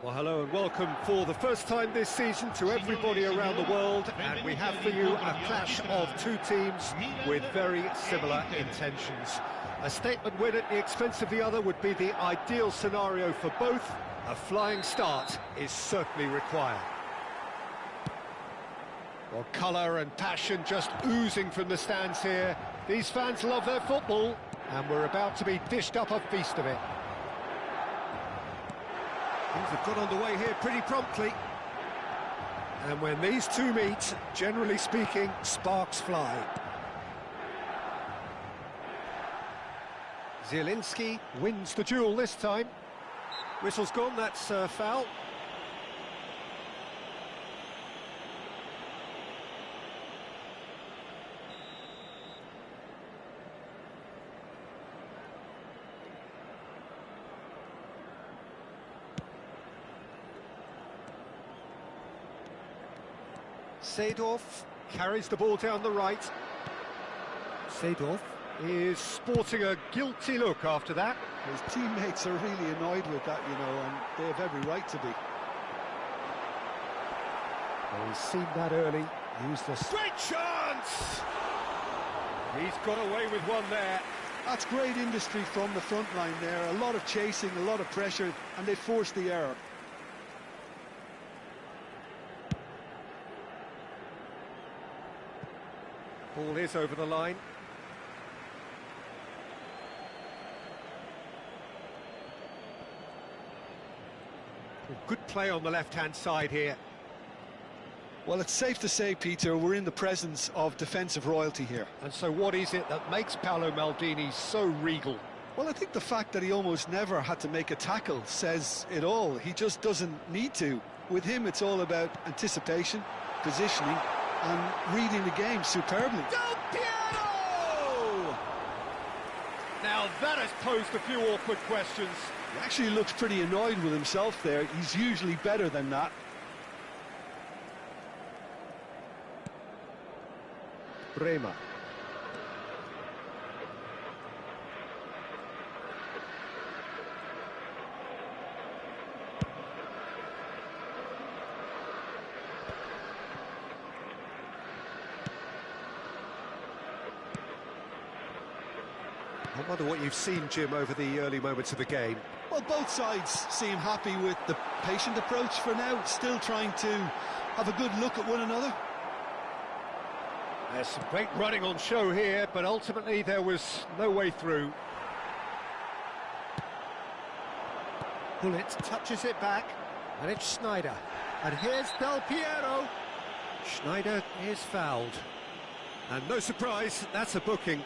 Well, hello and welcome for the first time this season to everybody around the world, and we have for you a clash of two teams with very similar intentions. A statement win at the expense of the other would be the ideal scenario for both. A flying start is certainly required. Well, colour and passion just oozing from the stands here. These fans love their football, and we're about to be dished up a feast of it. Things have got underway here pretty promptly. And when these two meet, generally speaking, sparks fly. Zielinski wins the duel this time. Whistle's gone, that's a foul. Seedorf carries the ball down the right. Seedorf is sporting a guilty look after that. His teammates are really annoyed with that, you know, and they have every right to be. Well, he's seen that early. Used the great chance! He's got away with one there. That's great industry from the front line there. A lot of chasing, a lot of pressure, and they forced the error. Ball is over the line. Good play on the left-hand side here. Well, it's safe to say, Peter, we're in the presence of defensive royalty here. And so what is it that makes Paolo Maldini so regal? Well, I think the fact that he almost never had to make a tackle says it all. He just doesn't need to. With him, it's all about anticipation, positioning, and reading the game superbly. Del Piero! Now that has posed a few awkward questions. He actually looks pretty annoyed with himself there. He's usually better than that. Bremer. I wonder what you've seen, Jim, over the early moments of the game. Well, both sides seem happy with the patient approach for now, still trying to have a good look at one another. There's some great running on show here, but ultimately there was no way through. Bullet touches it back, and it's Schneider. And here's Del Piero. Schneider is fouled. And no surprise, that's a booking.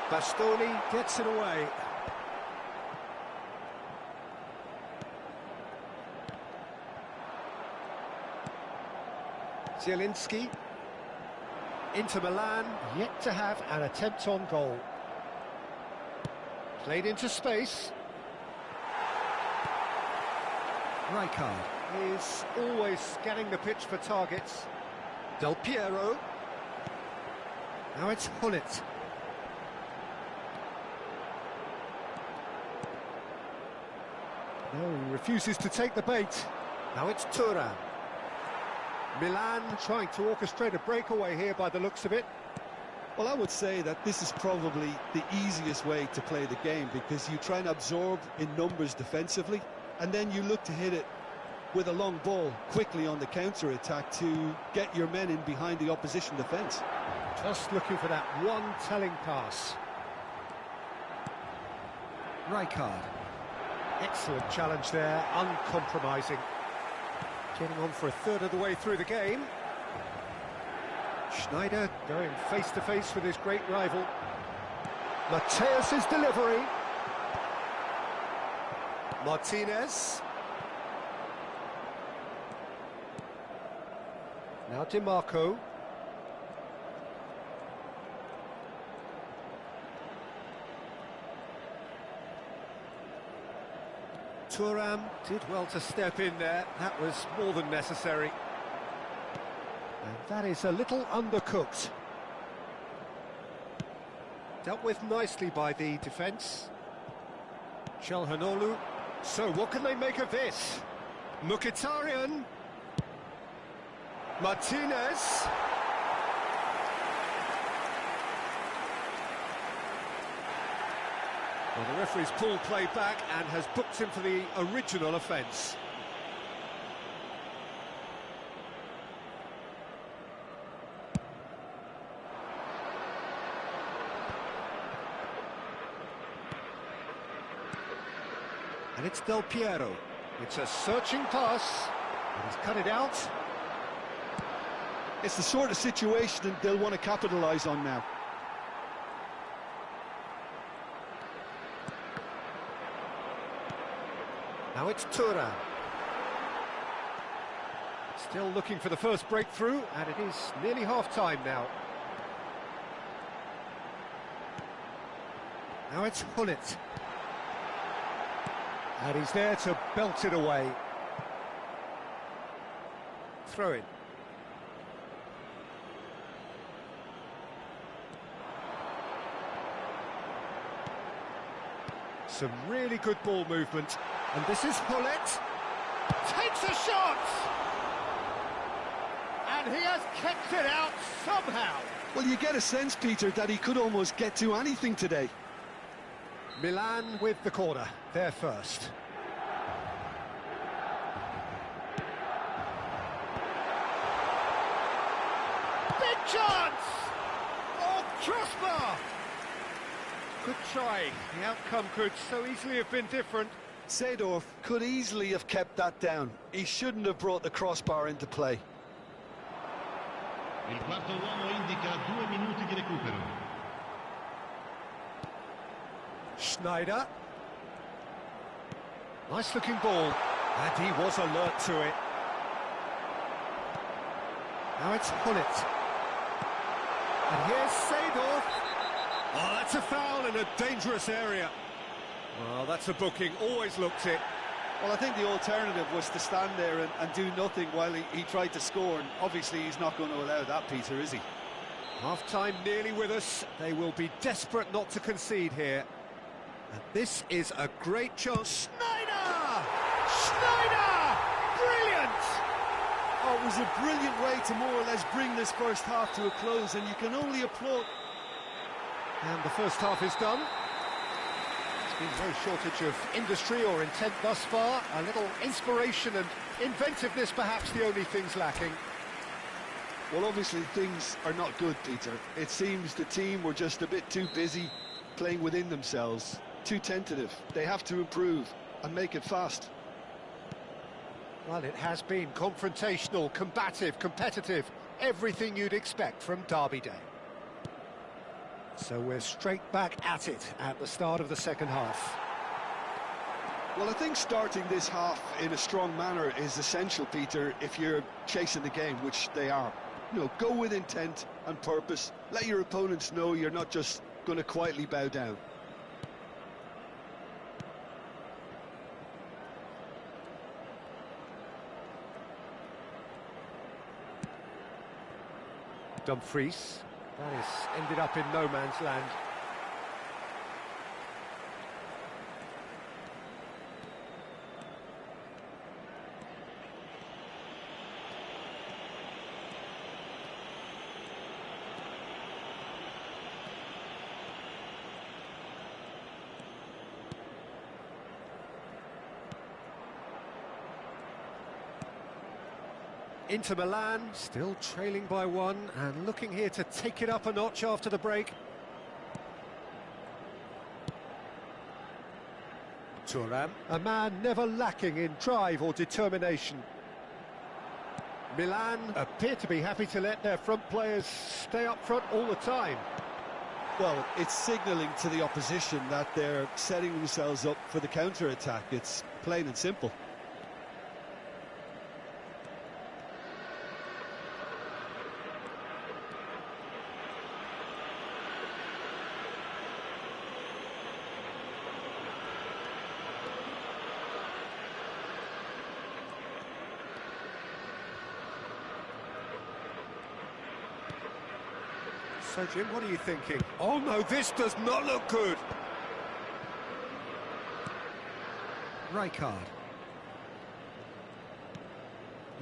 Bastoni gets it away. Zielinski. Inter Milan yet to have an attempt on goal. Played into space. Rijkaard is always scanning the pitch for targets. Del Piero. Now it's Hullet. No, he refuses to take the bait. Now it's Thuram. Milan trying to orchestrate a breakaway here by the looks of it. Well, I would say that this is probably the easiest way to play the game, because you try and absorb in numbers defensively, and then you look to hit it with a long ball quickly on the counter-attack to get your men in behind the opposition defence. Just looking for that one telling pass. Rijkaard. Excellent challenge there, uncompromising. Getting on for a third of the way through the game. Schneider going face-to-face with his great rival. Mateus's delivery. Martinez. Now Di Marco. Thuram did well to step in there. That was more than necessary. And that is a little undercooked. Dealt with nicely by the defence. Çalhanoğlu. So what can they make of this? Mkhitaryan. Martinez. Well, the referee's pulled play back and has booked him for the original offence. And it's Del Piero. It's a searching pass. And he's cut it out. It's the sort of situation that they'll want to capitalise on now. Now it's Thuram. Still looking for the first breakthrough, and it is nearly half-time now. Now it's Hullet. And he's there to belt it away. Throw in. Some really good ball movement. And this is Hullet. Takes a shot! And he has kept it out somehow. Well, you get a sense, Peter, that he could almost get to anything today. Milan with the corner, there first. Big chance! Oh, crossbar! Good try. The outcome could so easily have been different. Seedorf could easily have kept that down. He shouldn't have brought the crossbar into play. Il quarto uomo indica 2 minuti di recupero. Schneider. Nice looking ball. And he was alert to it. Now it's Hullet. And here's Seedorf. Oh, that's a foul in a dangerous area. Well, that's a booking, always looked it. Well, I think the alternative was to stand there and do nothing while he tried to score, and obviously he's not going to allow that, Peter, is he? Half-time nearly with us. They will be desperate not to concede here. And this is a great chance. Schneider! Schneider! Brilliant! Oh, it was a brilliant way to more or less bring this first half to a close, and you can only applaud. And the first half is done. There's been no shortage of industry or intent thus far. A little inspiration and inventiveness, perhaps the only things lacking. Well, obviously things are not good, Peter. It seems the team were just a bit too busy playing within themselves, too tentative. They have to improve and make it fast. Well, it has been confrontational, combative, competitive, everything you'd expect from Derby Day. So we're straight back at it at the start of the second half. Well, I think starting this half in a strong manner is essential, Peter, if you're chasing the game, which they are. You know, go with intent and purpose. Let your opponents know you're not just going to quietly bow down. Dumfries. That has ended up in no man's land. Inter Milan, still trailing by one, and looking here to take it up a notch after the break. Thuram, a man never lacking in drive or determination. Milan appear to be happy to let their front players stay up front all the time. Well, it's signalling to the opposition that they're setting themselves up for the counter-attack. It's plain and simple. So, Jim, what are you thinking? Oh, no, this does not look good. Rijkaard.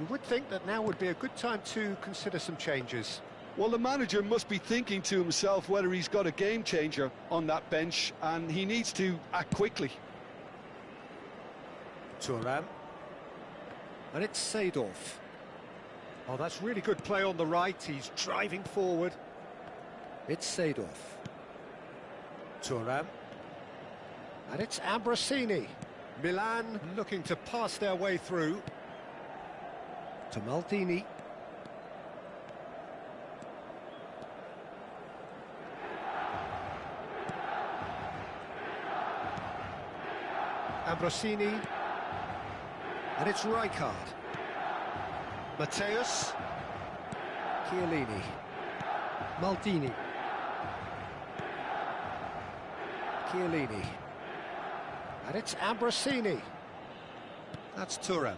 You would think that now would be a good time to consider some changes. Well, the manager must be thinking to himself whether he's got a game changer on that bench, and he needs to act quickly. Thuram. And it's Seedorf. Oh, that's really good play on the right. He's driving forward. It's Seedorf. Thuram. And it's Ambrosini. Milan looking to pass their way through. To Maldini. Ambrosini. And it's Rijkaard. Mateus. Chiellini. Maldini. Chiellini. And it's Ambrosini. That's Thuram.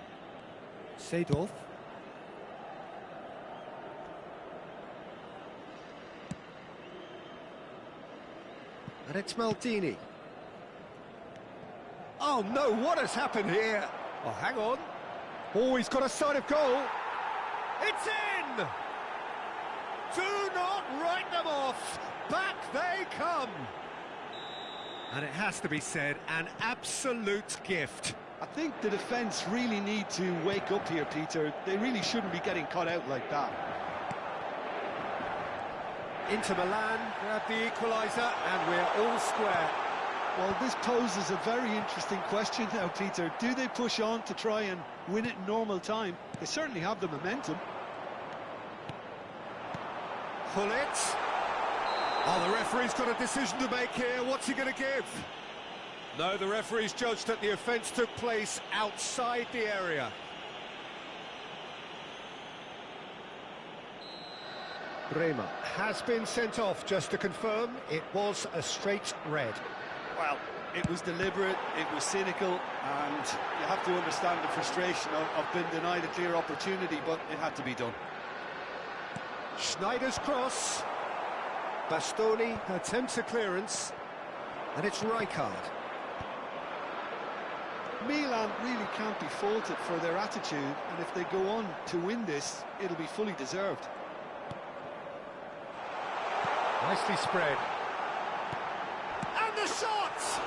Seedorf. And it's Maldini. Oh no, what has happened here? Oh, hang on. Oh, he's got a sight of goal. It's in! Do not write them off. Back they come. And it has to be said, an absolute gift. I think the defence really need to wake up here, Peter. They really shouldn't be getting caught out like that. Inter Milan grab the equaliser, and we're all square. Well, this poses a very interesting question now, Peter. Do they push on to try and win it in normal time? They certainly have the momentum. Pull it. Oh, the referee's got a decision to make here. What's he going to give? No, the referee's judged that the offence took place outside the area. Bremer has been sent off, just to confirm. It was a straight red. Well, it was deliberate, it was cynical, and you have to understand the frustration of being denied a clear opportunity, but it had to be done. Schneider's cross. Bastoni attempts a clearance, and it's Rijkaard. Milan really can't be faulted for their attitude, and if they go on to win this, it'll be fully deserved. Nicely spread. And the shot!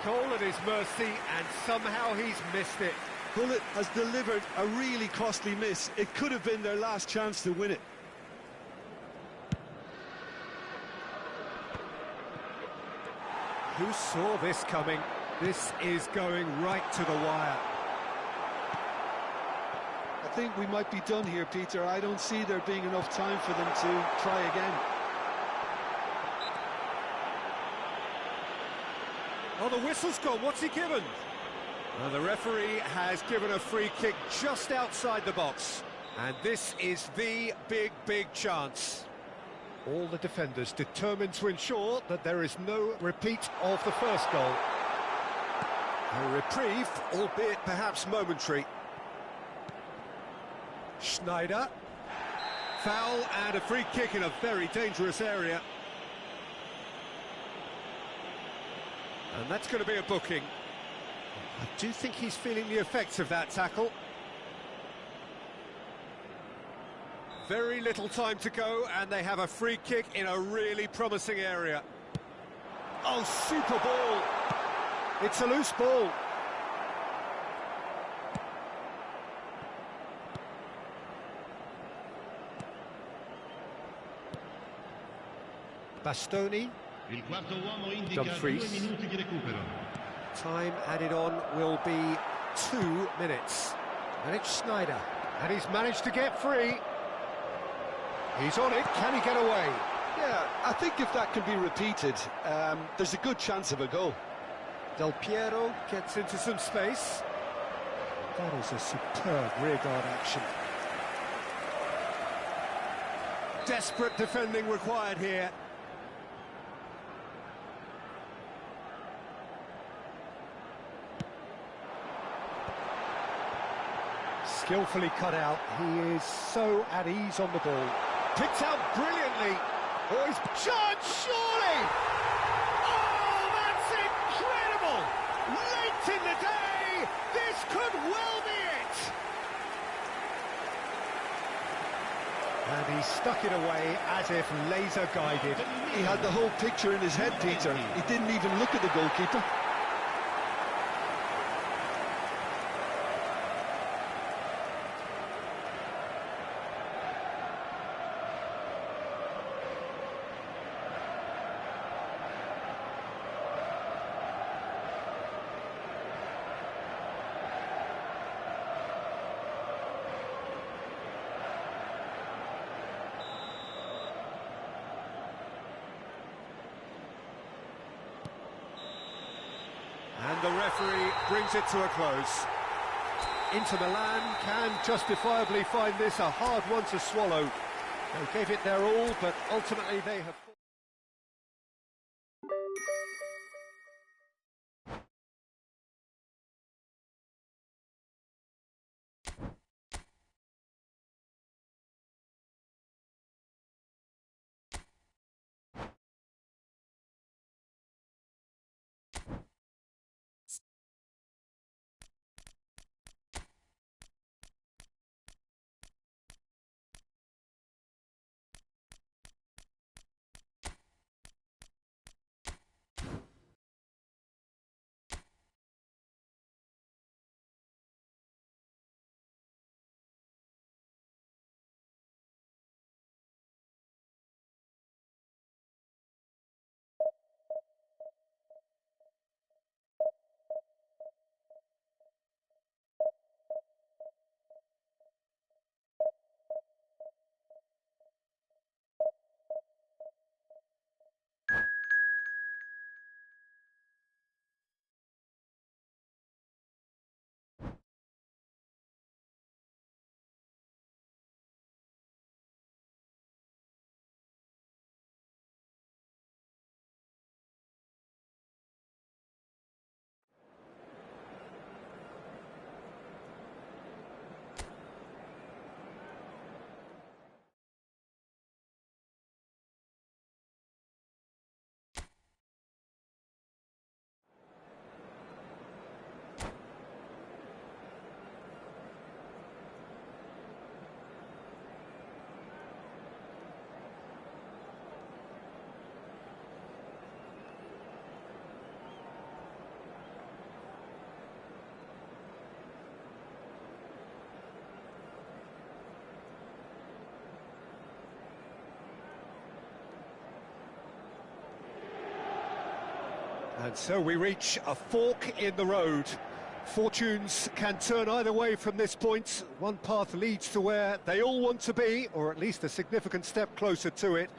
Goal at his mercy, and somehow he's missed it. Bullet has delivered a really costly miss. It could have been their last chance to win it. Who saw this coming? This is going right to the wire. I think we might be done here, Peter. I don't see there being enough time for them to try again. Oh, the whistle's gone. What's he given? Well, the referee has given a free kick just outside the box. And this is the big chance. All the defenders determined to ensure that there is no repeat of the first goal. A reprieve, albeit perhaps momentary. Schneider. Foul and a free kick in a very dangerous area. And that's going to be a booking. I do think he's feeling the effects of that tackle. Very little time to go, and they have a free kick in a really promising area. Oh, super ball! It's a loose ball. Bastoni. Il quarto uomo indica 2 Dumfries. minuti di recupero. Time added on will be 2 minutes. And it's Schneider. And he's managed to get free. He's on it. Can he get away? Yeah, I think if that can be repeated, there's a good chance of a goal. Del Piero gets into some space. That is a superb rearguard action. Desperate defending required here. Skillfully cut out. He is so at ease on the ball. Picked out brilliantly. Oh, he's charged, surely! Oh, that's incredible! Late in the day, this could well be it! And he stuck it away as if laser-guided. He had the whole picture in his head, Peter. He didn't even look at the goalkeeper. And the referee brings it to a close. Inter Milan can justifiably find this a hard one to swallow. They gave it their all, but ultimately they have... And so we reach a fork in the road. Fortunes can turn either way from this point. One path leads to where they all want to be, or at least a significant step closer to it.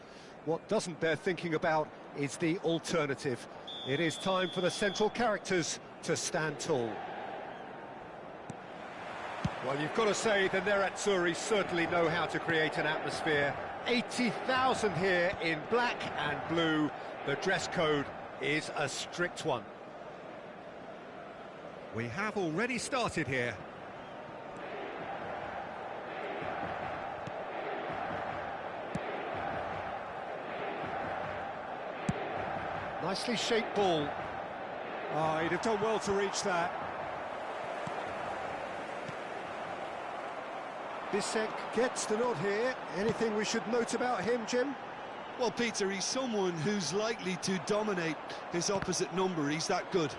What doesn't bear thinking about is the alternative. It is time for the central characters to stand tall. Well, you've got to say the Nerazzurri certainly know how to create an atmosphere. 80,000 here in black and blue. The dress code is a strict one. We have already started here. Nicely shaped ball. Oh, he'd have done well to reach that. Bissek gets the nod here. Anything we should note about him, Jim? Well, Peter, he's someone who's likely to dominate his opposite number. He's that good.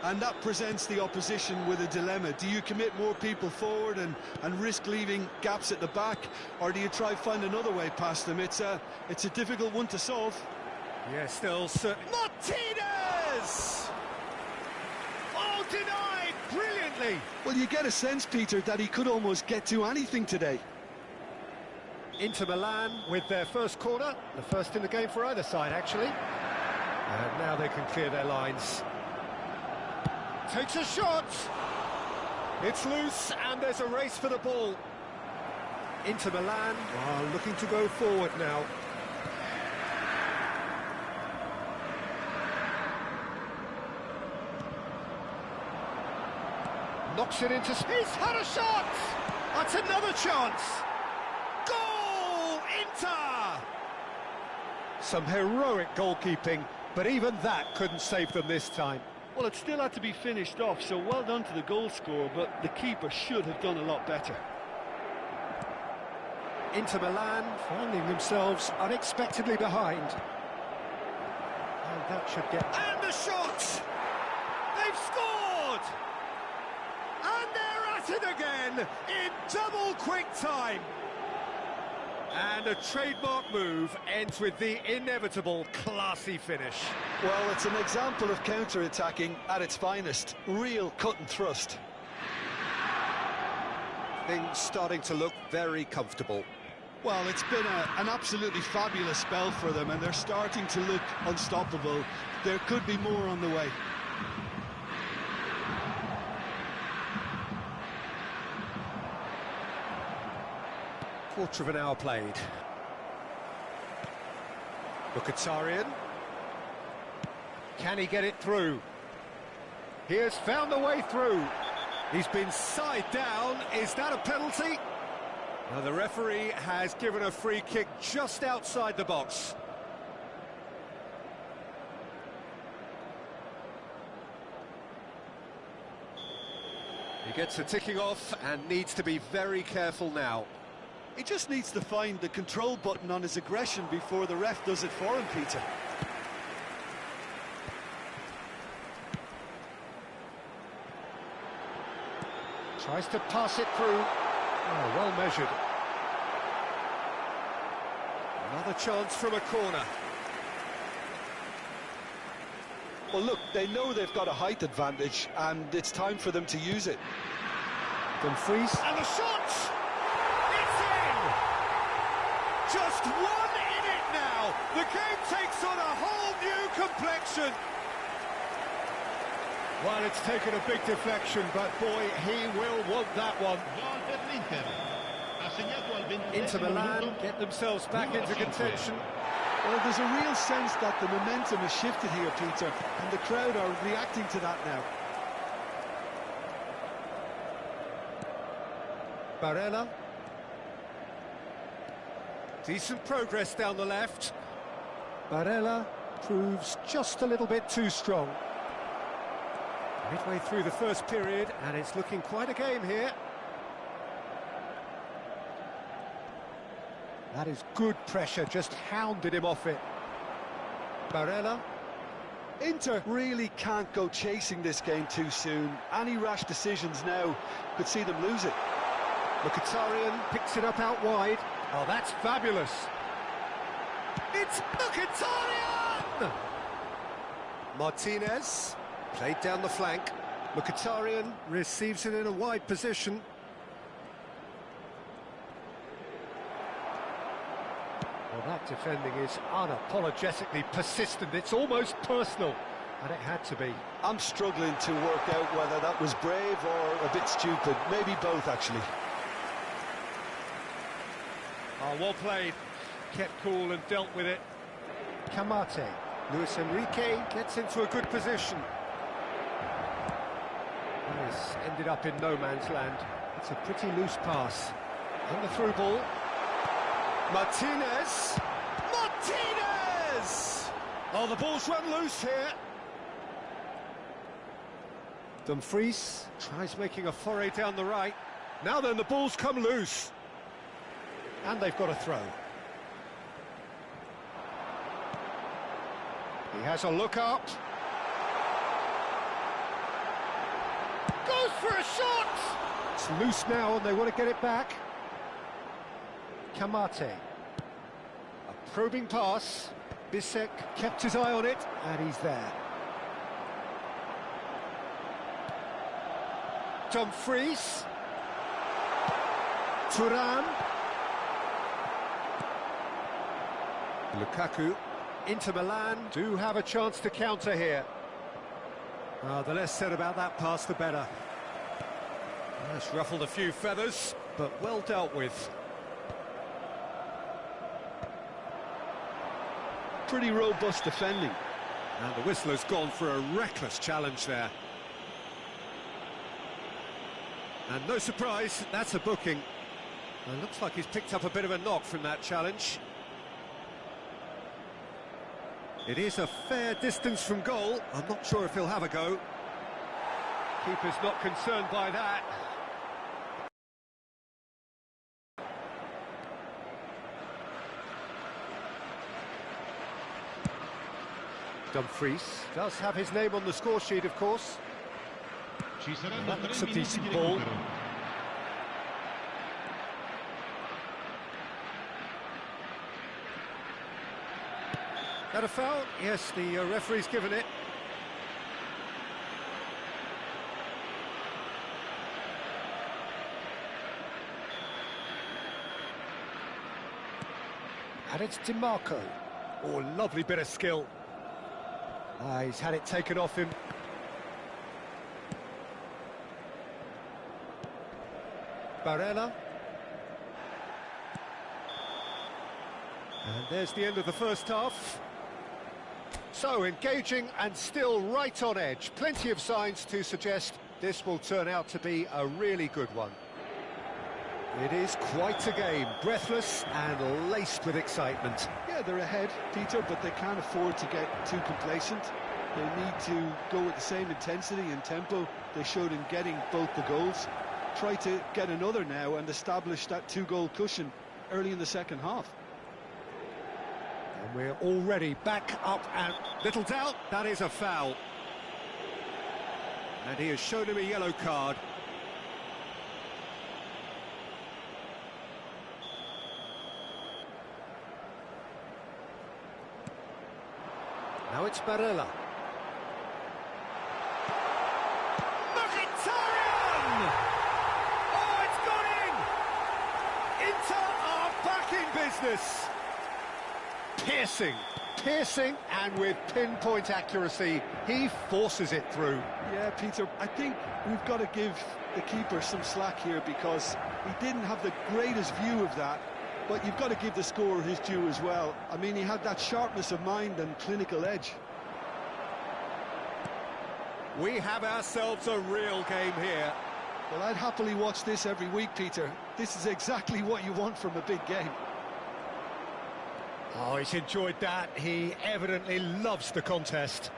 And that presents the opposition with a dilemma. Do you commit more people forward and risk leaving gaps at the back, or do you try find another way past them? It's a difficult one to solve. Yeah, still Martinez! Oh, denied brilliantly! Well, you get a sense, Peter, that he could almost get to anything today. Inter Milan with their first corner, the first in the game for either side, actually. And now they can clear their lines. Takes a shot! It's loose, and there's a race for the ball. Inter Milan are looking to go forward now. Knocks it into space. Had a shot! That's another chance! Goal! Inter! Some heroic goalkeeping, but even that couldn't save them this time. Well, it still had to be finished off, so well done to the goal scorer, but the keeper should have done a lot better. Inter Milan finding themselves unexpectedly behind. And that should get... And the shot! They've scored! And they're at it again in double quick time. And a trademark move ends with the inevitable classy finish. Well, it's an example of counter-attacking at its finest. Real cut and thrust. Things starting to look very comfortable. Well, it's been an absolutely fabulous spell for them, and they're starting to look unstoppable. There could be more on the way. quarter of an hour played. Mkhitaryan. Can he get it through? He has found the way through. He's been side down. Is that a penalty? Now the referee has given a free kick just outside the box. He gets a ticking off and needs to be very careful now. He just needs to find the control button on his aggression before the ref does it for him, Peter. Tries to pass it through. Oh, well measured. Another chance from a corner. Well, look, they know they've got a height advantage, and it's time for them to use it. Dumfries. And the shot! It's in! Just one in it now! The game takes on a whole new complexion! Well, it's taken a big deflection, but boy, he will want that one. Inter Milan get themselves back into contention. Well, there's a real sense that the momentum has shifted here, Peter, and the crowd are reacting to that now. Barella. Decent progress down the left. Barella proves just a little bit too strong. Midway through the first period, and it's looking quite a game here. That is good pressure, just hounded him off it. Barella. Inter really can't go chasing this game too soon. Any rash decisions now could see them lose it. Mkhitaryan picks it up out wide. Oh, that's fabulous. It's Mkhitaryan! Martinez. Played down the flank. Mkhitaryan receives it in a wide position. Well, that defending is unapologetically persistent. It's almost personal, and it had to be. I'm struggling to work out whether that was brave or a bit stupid. Maybe both, actually. Oh, well played. Kept cool and dealt with it. Kamate. Luis Enrique gets into a good position. This ended up in no man's land. It's a pretty loose pass. And the through ball. Martinez! Martinez! Oh, the ball's run loose here. Dumfries tries making a foray down the right. Now then, the ball's come loose. And they've got a throw. He has a look up. Goes for a shot! It's loose now and they want to get it back. Kamate. A probing pass. Bisek kept his eye on it and he's there. Dumfries. Thuram. Lukaku. Inter Milan do have a chance to counter here. The less said about that pass, the better. It's ruffled a few feathers, but well dealt with. Pretty robust defending. And the whistler's gone for a reckless challenge there. And no surprise, that's a booking. It looks like he's picked up a bit of a knock from that challenge. It is a fair distance from goal. I'm not sure if he'll have a go. Keeper's not concerned by that. Dumfries does have his name on the score sheet, of course. That looks a decent ball. That a foul? Yes, the referee's given it. And it's DiMarco. Oh, lovely bit of skill. He's had it taken off him. Barella. And there's the end of the first half. So, engaging and still right on edge. Plenty of signs to suggest this will turn out to be a really good one. It is quite a game, breathless and laced with excitement. Yeah, they're ahead, Peter, but they can't afford to get too complacent. They need to go with the same intensity and tempo they showed in getting both the goals. Try to get another now and establish that two-goal cushion early in the second half. And we're already back up, and little doubt, that is a foul. And he has shown him a yellow card. Now it's Barella. Mkhitaryan! Oh, it's gone in! Inter are back in business. Piercing, and with pinpoint accuracy, he forces it through. Yeah, Peter, I think we've got to give the keeper some slack here because he didn't have the greatest view of that. But you've got to give the scorer his due as well. I mean, he had that sharpness of mind and clinical edge. We have ourselves a real game here. Well, I'd happily watch this every week, Peter. This is exactly what you want from a big game. Oh, he's enjoyed that. He evidently loves the contest.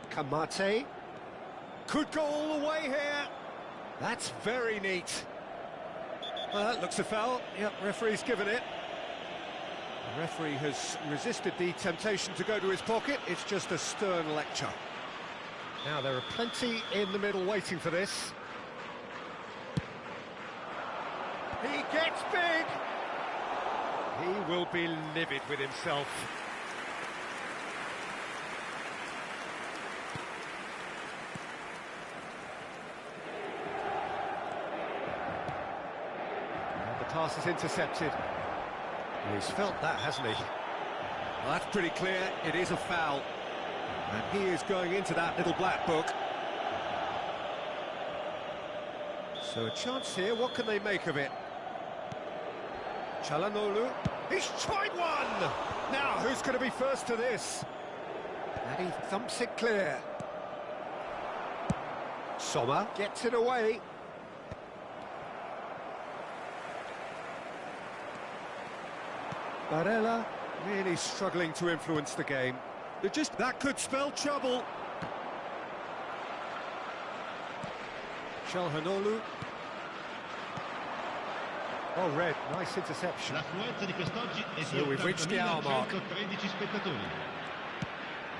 Kamate. Could go all the way here. That's very neat. Well, that looks a foul. Yep, referee's given it. The referee has resisted the temptation to go to his pocket. It's just a stern lecture. Now, there are plenty in the middle waiting for this. He gets big! He will be livid with himself. Pass is intercepted. He's felt that, hasn't he? Well, that's pretty clear. It is a foul. And he is going into that little black book. So a chance here. What can they make of it? Çalhanoğlu. He's tried one! Now, who's going to be first to this? And he thumps it clear. Sommer gets it away. Barella really struggling to influence the game. That could spell trouble. Çalhanoğlu. Oh, red, nice interception. L'affluenza di quest'oggi è di So we've reached the hour mark. 80.113 spettatori.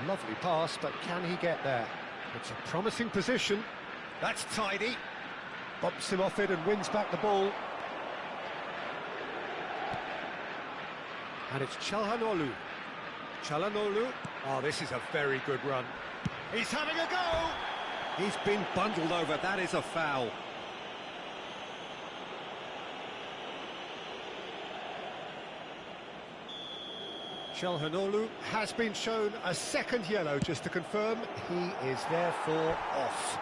Lovely pass, but can he get there? It's a promising position. That's tidy. Bumps him off it and wins back the ball. And it's Çalhanoğlu. Çalhanoğlu. Oh, this is a very good run. He's having a go! He's been bundled over. That is a foul. Çalhanoğlu has been shown a second yellow, just to confirm. He is therefore off.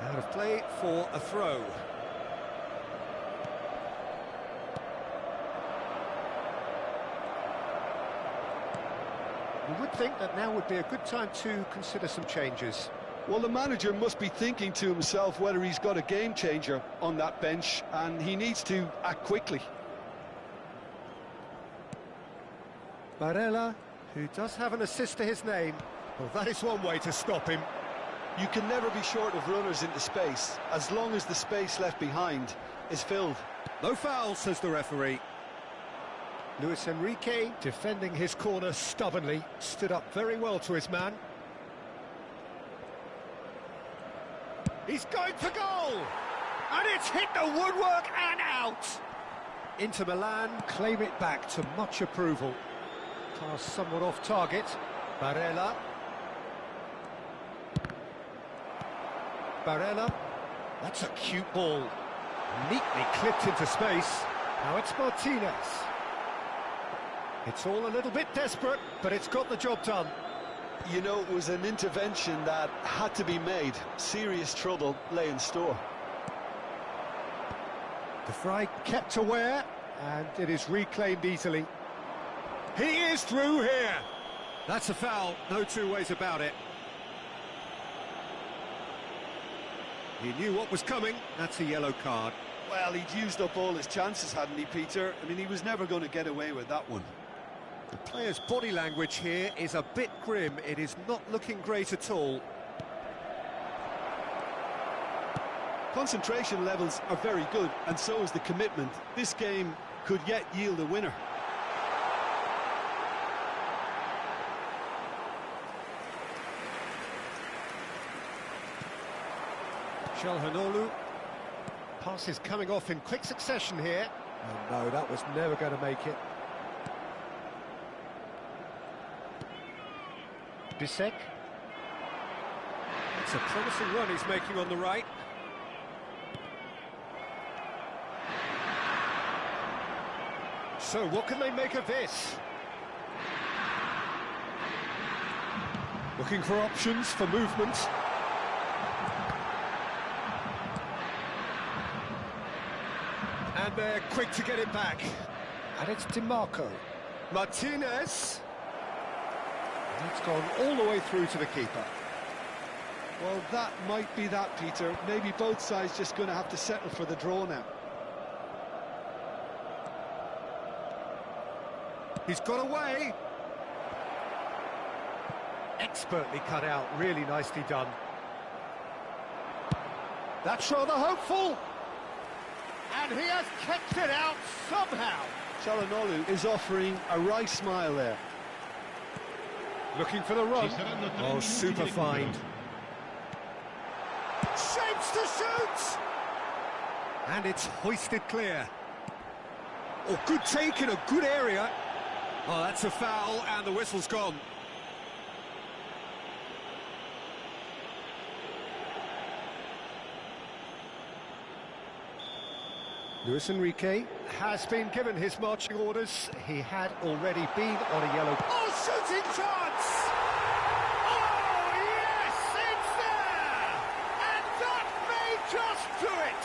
Out of play for a throw. You would think that now would be a good time to consider some changes. Well, the manager must be thinking to himself whether he's got a game changer on that bench, and he needs to act quickly. Barella, who does have an assist to his name. Well, that is one way to stop him. You can never be short of runners into space, as long as the space left behind is filled. No foul, says the referee. Luis Enrique, defending his corner stubbornly, stood up very well to his man. He's going for goal! And it's hit the woodwork and out! Inter Milan claim it back to much approval. Pass somewhat off target. Barella. Barella. That's a cute ball. Neatly clipped into space. Now it's Martinez. It's all a little bit desperate, but it's got the job done. You know, it was an intervention that had to be made. Serious trouble lay in store. The fry kept aware, and it is reclaimed easily. He is through here. That's a foul, no two ways about it. He knew what was coming. That's a yellow card. Well, he'd used up all his chances, hadn't he, Peter? I mean, he was never going to get away with that one. The player's body language here is a bit grim. It is not looking great at all. Concentration levels are very good, and so is the commitment. This game could yet yield a winner. Çalhanoğlu. Pass is coming off in quick succession here. Oh no, that was never going to make it. Bisek. It's a promising run he's making on the right. So what can they make of this? Looking for options for movement. And they're quick to get it back. And it's DiMarco. Martinez. And it's gone all the way through to the keeper. Well, that might be that, Peter. Maybe both sides just going to have to settle for the draw now. He's got away. Expertly cut out, really nicely done. That's rather hopeful. And he has kept it out somehow. Çalhanoğlu is offering a right smile there. Looking for the run. Oh, super find. Shapes to shoot! And it's hoisted clear. Oh, good take in a good area. Oh, that's a foul, and the whistle's gone. Luis Enrique has been given his marching orders. He had already been on a yellow... Oh, shooting chance! Oh, yes, it's there! And that may just do it!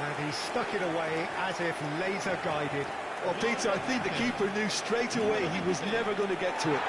And he stuck it away as if laser-guided. Well, Peter, I think the keeper knew straight away he was never going to get to it.